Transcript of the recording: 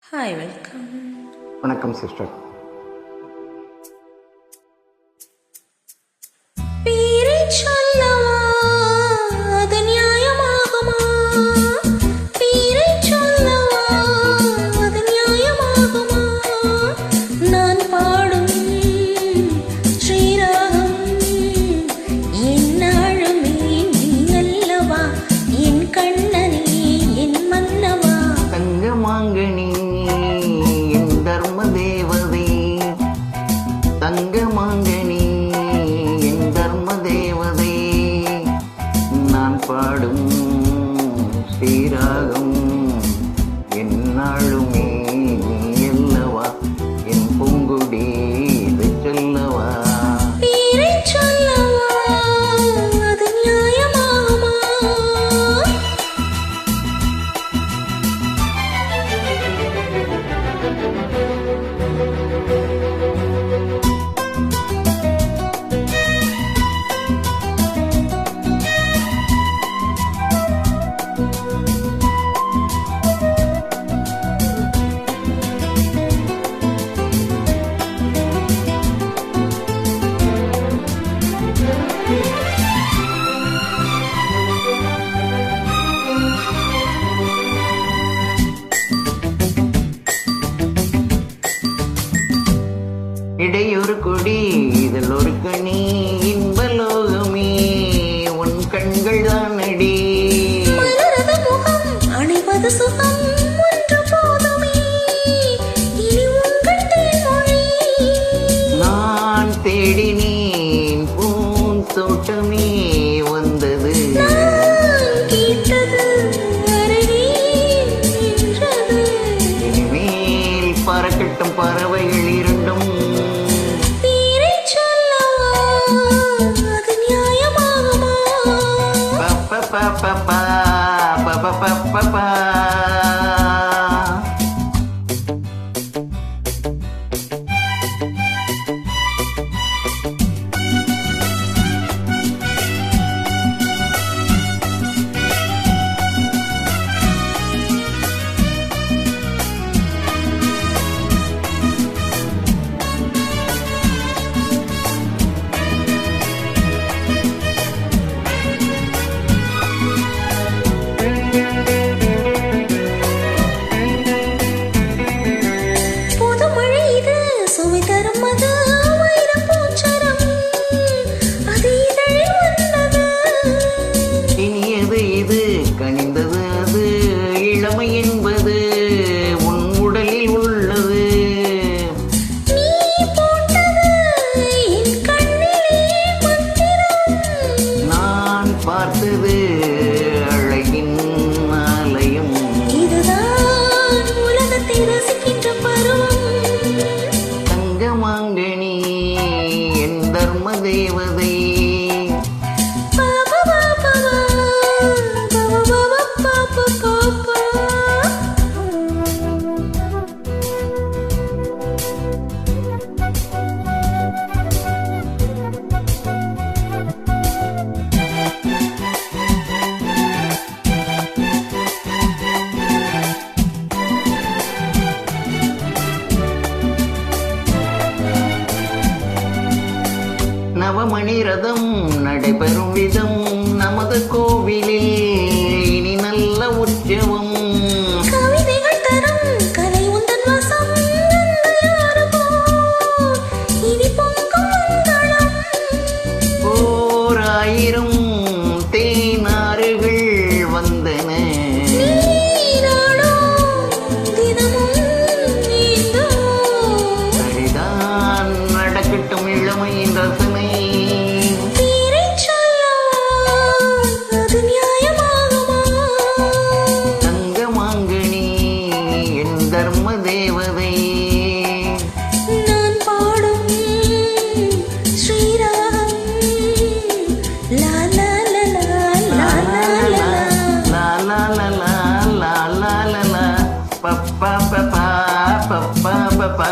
Hi, welcome. வணக்கம் sister. பேரை சொல்லவா, அது நியாயமாகுமா? பேரை சொல்லவா, அது நியாயமாகுமா? நான் பாடும் ஸ்ரீராகம் என்னாலுமே நீ அல்லவா, என் கண்ணனே, என் மன்னவா. தங்கமாங்கனி என் தர்ம தேவதை, தங்கமாங்கனி என் தர்ம தேவதை, நான் பாடும் ஸ்ரீராகம் என்னாலுமே நீ அல்லவா, என் பூங்குடி இது சொல்லவா. பேரை சொல்லவா, அது நியாயமாகுமா? இடையொரு கொடி இதில் ஒரு கனி, இன்பலோகமே உன் கண்கள் தான் அடி. மலரது முகம் அணிவது சுகம் ஒன்று போதுமே, இனி உங்கள் தேன்மொழி. நான் தேடினேன் பூந்தோட்டமே வந்தது, நான் கேட்டது அருகே நின்றது. இனிமேல் பறக்கட்டும் பறவைகள் இரண்டும். பேரை சொல்லவா, அது நியாயமாகுமா? பப்பப்பப்பப்பா, பப்பப்பப்பப்பா. புது மழை இது சுவை தரும், அது வைரப் பூச்சரம், அது இதழில் வந்தது. இனியது இது கனிந்தது அது, இளமை என்பது உன் உடலில் உள்ளது. நீ போட்டது என் கண்ணிலே மந்திரம். நான் பார்த்தது அழகின் ஆலயம். இதுதான் உலகத்தை ரசிக்கின்ற பருவம். தங்கமாங்கனி என் தர்ம தேவதை, பாபா பாபா பாபா பாபா பாபா. நவமணி ரதம் நடைபெறும் விதம் நமது கோவிலில் இனி நல்ல உற்சவம். கவிதைகள் தரும் கலை உந்தன் வசம், யாருமோ இனி பொங்கும் மங்களம். ஓர் ஆயிரம் தேனாறுகள் வந்தன, நீராடோ தினமும் நீந்தோ. சரிதான் நடக்கட்டும் இளமையின் ரசனை. பேரை சொல்லவா, அது நியாயமாகுமா? தங்கமாங்கனி என் தர்ம தேவதை, நான் பாடும் ஸ்ரீராகம் லா லா லா லா லா லா லா. லா லா லா லா லா லா லா, பப்பா பப்பா பப்பா பப்பா.